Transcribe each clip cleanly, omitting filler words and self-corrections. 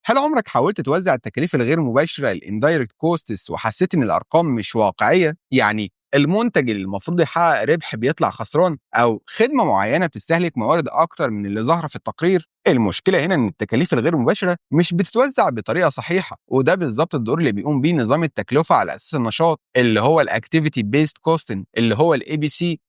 هل عمرك حاولت توزع التكاليف الغير مباشرة الاندايركت كوستس وحسيت إن الأرقام مش واقعية؟ يعني المنتج اللي المفروض يحقق ربح بيطلع خسران، أو خدمة معينة بتستهلك موارد أكتر من اللي ظاهرة في التقرير؟ المشكلة هنا إن التكاليف الغير مباشرة مش بتتوزع بطريقة صحيحة، وده بالظبط الدور اللي بيقوم بيه نظام التكلفة على أساس النشاط اللي هو الأكتيفيتي بيست كوستنج اللي هو الاي بي سي.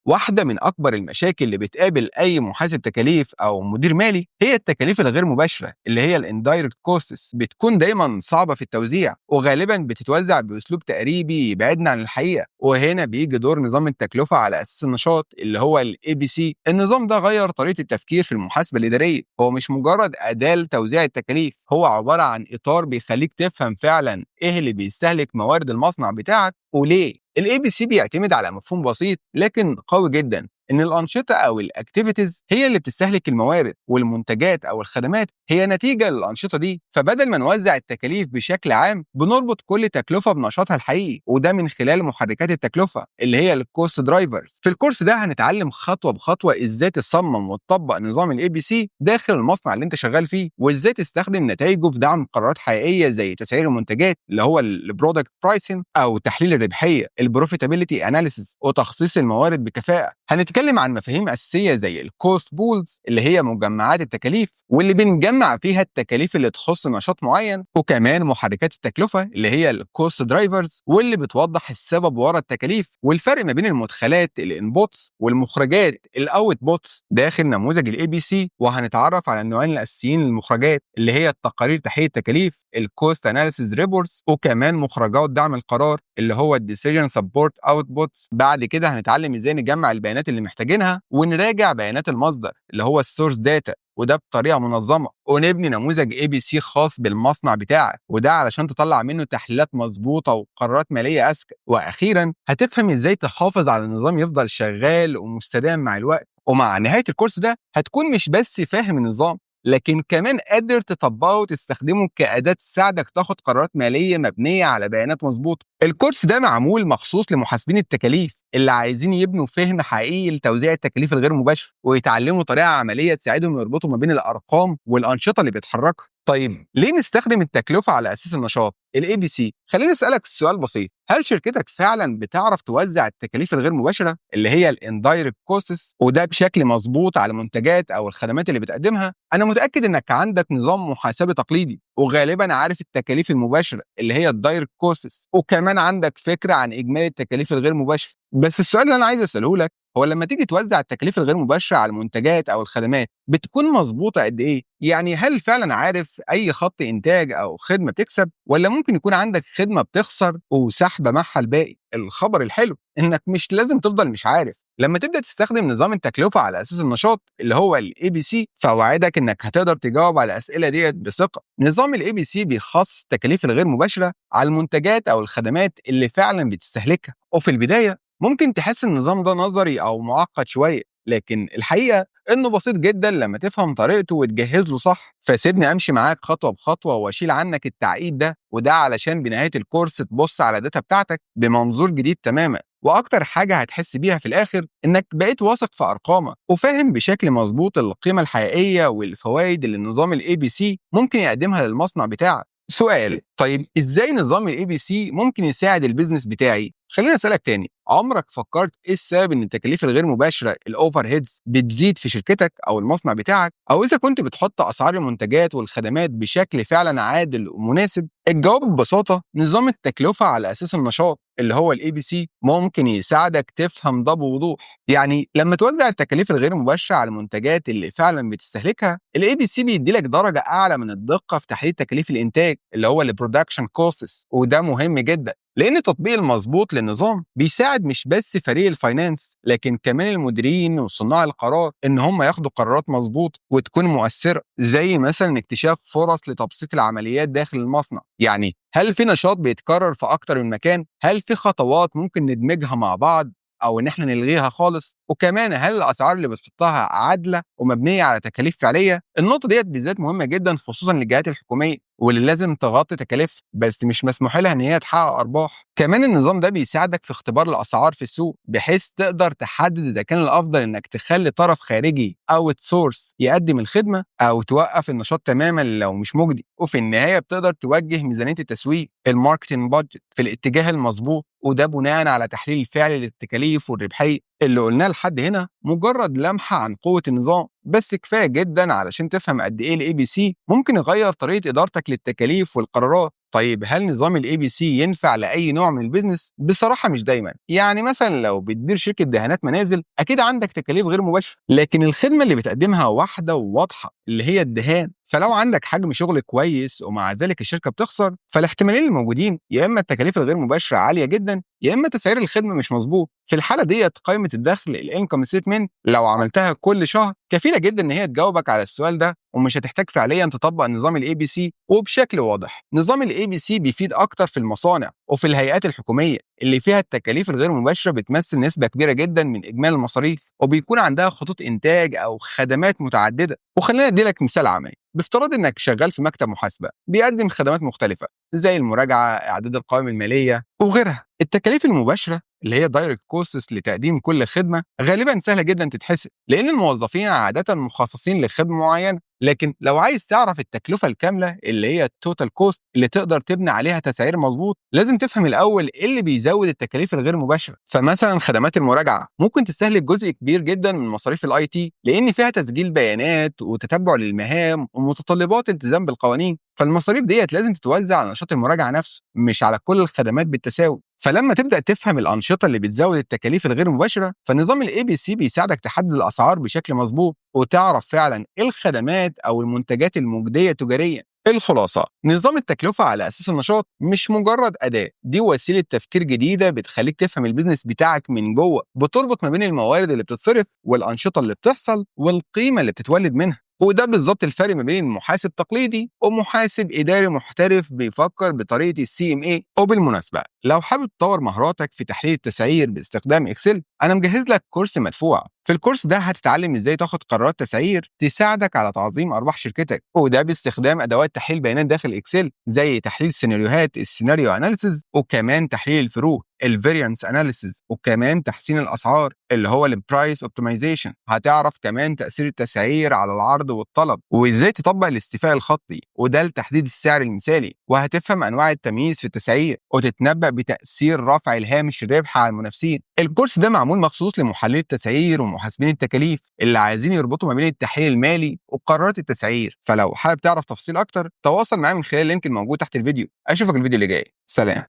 واحدة من أكبر المشاكل اللي بتقابل أي محاسب تكاليف أو مدير مالي هي التكاليف الغير مباشرة اللي هي الاندايركت كوستس. بتكون دايما صعبة في التوزيع وغالبا بتتوزع بأسلوب تقريبي يبعدنا عن الحقيقة، وهنا بيجي دور نظام التكلفة على أساس النشاط اللي هو الاي بي سي. النظام ده غير طريقة التفكير في المحاسبة الإدارية، هو مش مجرد أداة لتوزيع التكاليف، هو عبارة عن إطار بيخليك تفهم فعلا إيه اللي بيستهلك موارد المصنع بتاعك وليه. الاي بي سي بيعتمد على مفهوم بسيط لكن قوي جدا، ان الانشطه او الاكتيفيتيز هي اللي بتستهلك الموارد، والمنتجات او الخدمات هي نتيجه للانشطه دي. فبدل ما نوزع التكاليف بشكل عام بنربط كل تكلفه بنشاطها الحقيقي، وده من خلال محركات التكلفه اللي هي الكوست درايفرز. في الكورس ده هنتعلم خطوه بخطوه ازاي تصمم وتطبق نظام الاي بي سي داخل المصنع اللي انت شغال فيه، وازاي تستخدم نتائجه في دعم قرارات حقيقيه زي تسعير المنتجات اللي هو البرودكت برايسنج، او تحليل الربحيه البروفيتابيلتي اناليسيس، وتخصيص الموارد بكفاءه. هنتكلم عن مفاهيم اساسيه زي الكوست بولز اللي هي مجمعات التكاليف واللي بنجمع فيها التكاليف اللي تخص نشاط معين، وكمان محركات التكلفه اللي هي الكوست درايفرز واللي بتوضح السبب ورا التكاليف والفرق ما بين المدخلات الانبوتس والمخرجات الاوت بوتس داخل نموذج الاي بي سي. وهنتعرف على النوعين الاساسيين للمخرجات اللي هي التقارير تحليل التكاليف الكوست اناليسيس ريبورتس، وكمان مخرجات دعم القرار اللي هو الديسيجن سبورت اوتبوتس. بعد كده هنتعلم ازاي نجمع البيانات اللي محتاجينها ونراجع بيانات المصدر اللي هو السورس داتا، وده بطريقه منظمه، ونبني نموذج اي بي سي خاص بالمصنع بتاعك، وده علشان تطلع منه تحليلات مظبوطه وقرارات ماليه اذكى. واخيرا هتفهم ازاي تحافظ على النظام يفضل شغال ومستدام مع الوقت. ومع نهايه الكورس ده هتكون مش بس فاهم النظام، لكن كمان قادر تطبقه وتستخدمه كأداة تساعدك تاخد قرارات مالية مبنية على بيانات مظبوطة. الكورس ده معمول مخصوص لمحاسبين التكاليف اللي عايزين يبنوا فهم حقيقي لتوزيع التكاليف الغير مباشرة، ويتعلموا طريقة عملية تساعدهم يربطوا ما بين الأرقام والأنشطة اللي بيتحركها. طيب ليه نستخدم التكلفة على أساس النشاط الاي بي سي؟ خليني أسألك سؤال بسيط، هل شركتك فعلا بتعرف توزع التكاليف الغير مباشرة اللي هي الاندايركت كوستس وده بشكل مظبوط على المنتجات او الخدمات اللي بتقدمها؟ انا متأكد انك عندك نظام محاسبة تقليدي وغالبا عارف التكاليف المباشرة اللي هي الدايركت كوستس، وكمان عندك فكرة عن اجمالي التكاليف الغير مباشرة. بس السؤال اللي انا عايز اساله لك هو لما تيجي توزع التكاليف الغير مباشرة على المنتجات او الخدمات بتكون مظبوطة قد ايه؟ يعني هل فعلا عارف اي خط انتاج او خدمة بتكسب، ولا ممكن يكون عندك خدمة بتخسر وسحبة معها الباقي؟ الخبر الحلو انك مش لازم تفضل مش عارف. لما تبدا تستخدم نظام التكلفه على اساس النشاط اللي هو الاي بي سي، فوعدك انك هتقدر تجاوب على الاسئله ديت بثقه. نظام الاي بي سي بيخصص التكاليف الغير مباشره على المنتجات او الخدمات اللي فعلا بتستهلكها، وفي البدايه ممكن تحس النظام ده نظري او معقد شويه، لكن الحقيقه انه بسيط جدا لما تفهم طريقته وتجهز له صح. فسيبني امشي معاك خطوه بخطوه واشيل عنك التعقيد ده، وده علشان بنهايه الكورس تبص على الداتا بتاعتك بمنظور جديد تماما. واكتر حاجه هتحس بيها في الاخر انك بقيت واثق في ارقامك وفاهم بشكل مظبوط القيمه الحقيقيه والفوائد اللي نظام الاي بي سي ممكن يقدمها للمصنع بتاعك. سؤال، طيب ازاي نظام الاي بي سي ممكن يساعد البيزنس بتاعي؟ خليني اسالك تاني، عمرك فكرت ايه السبب ان التكاليف الغير مباشره الاوفر هيدز بتزيد في شركتك او المصنع بتاعك، او اذا كنت بتحط اسعار المنتجات والخدمات بشكل فعلا عادل ومناسب؟ الجواب ببساطه نظام التكلفه على اساس النشاط اللي هو الاي بي سي ممكن يساعدك تفهم ده بوضوح. يعني لما توزع التكاليف الغير مباشره على المنتجات اللي فعلا بتستهلكها، الاي بي سي بيديلك درجه اعلى من الدقه في تحديد تكاليف الانتاج اللي هو البرودكشن كوستس، وده مهم جدا لأن التطبيق المظبوط للنظام بيساعد مش بس فريق الفاينانس لكن كمان المديرين وصناع القرار إن هم ياخدوا قرارات مظبوط وتكون مؤثرة، زي مثلا اكتشاف فرص لتبسيط العمليات داخل المصنع. يعني هل في نشاط بيتكرر في أكتر من مكان؟ هل في خطوات ممكن ندمجها مع بعض أو إن إحنا نلغيها خالص؟ وكمان هل الاسعار اللي بتحطها عادله ومبنيه على تكاليف فعليه. النقطه ديت بالذات مهمه جدا خصوصا للجهات الحكوميه واللي لازم تغطي تكاليف بس مش مسموح لها ان هي تحقق ارباح. كمان النظام ده بيساعدك في اختبار الاسعار في السوق بحيث تقدر تحدد اذا كان الافضل انك تخلي طرف خارجي اوت سورس يقدم الخدمه او توقف النشاط تماما لو مش مجدي. وفي النهايه بتقدر توجه ميزانيه التسويق الماركتنج بادجت في الاتجاه المظبوط، وده بناء على تحليل فعلي للتكاليف والربحيه. اللي قلناه لحد هنا مجرد لمحه عن قوه النظام، بس كفايه جدا علشان تفهم قد ايه الاي بي سي ممكن يغير طريقه ادارتك للتكاليف والقرارات. طيب هل نظام الاي بي سي ينفع لاي نوع من البيزنس؟ بصراحه مش دايما. يعني مثلا لو بتدير شركه دهانات منازل اكيد عندك تكاليف غير مباشره، لكن الخدمه اللي بتقدمها واحده وواضحه اللي هي الدهان. فلو عندك حجم شغل كويس ومع ذلك الشركه بتخسر، فالاحتمالين الموجودين يا اما التكاليف الغير مباشره عاليه جدا يا اما تسعير الخدمه مش مظبوط. في الحاله ديت قائمه الدخل الانكم ستمنت لو عملتها كل شهر كفيله جدا ان هي تجاوبك على السؤال ده، ومش هتحتاج فعليا تطبق نظام الاي بي سي وبشكل واضح. نظام الاي بي سي بيفيد اكتر في المصانع وفي الهيئات الحكوميه اللي فيها التكاليف الغير مباشره بتمثل نسبه كبيره جدا من اجمالي المصاريف، وبيكون عندها خطوط انتاج او خدمات متعدده. وخلينا ادي لك مثال عملي. بافتراض انك شغال في مكتب محاسبه بيقدم خدمات مختلفه زي المراجعه، اعداد القوائم الماليه وغيرها. التكاليف المباشره اللي هي دايركت كوستس لتقديم كل خدمه غالبا سهله جدا تتحسب لان الموظفين عاده مخصصين لخدمه معينه. لكن لو عايز تعرف التكلفه الكامله اللي هي التوتال كوست اللي تقدر تبني عليها تسعير مظبوط، لازم تفهم الاول ايه اللي بيزود التكاليف الغير مباشره. فمثلا خدمات المراجعه ممكن تستهلك جزء كبير جدا من مصاريف الاي تي لان فيها تسجيل بيانات وتتبع للمهام ومتطلبات التزام بالقوانين. فالمصاريف ديت لازم تتوزع على نشاط المراجعه نفسه مش على كل الخدمات بالتساوي. فلما تبدا تفهم الانشطه اللي بتزود التكاليف الغير مباشره، فنظام الاي بي سي بيساعدك تحدد الاسعار بشكل مظبوط وتعرف فعلا ايه الخدمات او المنتجات المجديه تجاريا. الخلاصة، نظام التكلفة على أساس النشاط مش مجرد أداة، دي وسيلة تفكير جديدة بتخليك تفهم البيزنس بتاعك من جوه، بتربط ما بين الموارد اللي بتتصرف والأنشطة اللي بتحصل والقيمة اللي بتتولد منها. وده بالظبط الفرق ما بين محاسب تقليدي ومحاسب إداري محترف بيفكر بطريقة السي ام اي. وبالمناسبة لو حابب تطور مهاراتك في تحليل التسعير باستخدام اكسل، انا مجهز لك كورس مدفوع. في الكورس ده هتتعلم ازاي تاخد قرارات تسعير تساعدك على تعظيم ارباح شركتك، وده باستخدام ادوات تحليل بيانات داخل اكسل زي تحليل سيناريوهات السيناريو اناليسيز، وكمان تحليل الفروق الفاريانس اناليسيز، وكمان تحسين الاسعار اللي هو البرايس اوبتمايزيشن. هتعرف كمان تاثير التسعير على العرض والطلب وازاي تطبق الاستيفاء الخطي وده لتحديد السعر المثالي، وهتفهم انواع التمييز في التسعير وتتنبأ بتاثير رفع الهامش الربح على المنافسين. الكورس ده معمول مخصوص لمحللي التسعير ومحاسبين التكاليف اللي عايزين يربطوا ما بين التحليل المالي وقرارات التسعير. فلو حابب تعرف تفاصيل اكتر تواصل معايا من خلال اللينك الموجود تحت الفيديو. اشوفك الفيديو اللي جاي. سلام.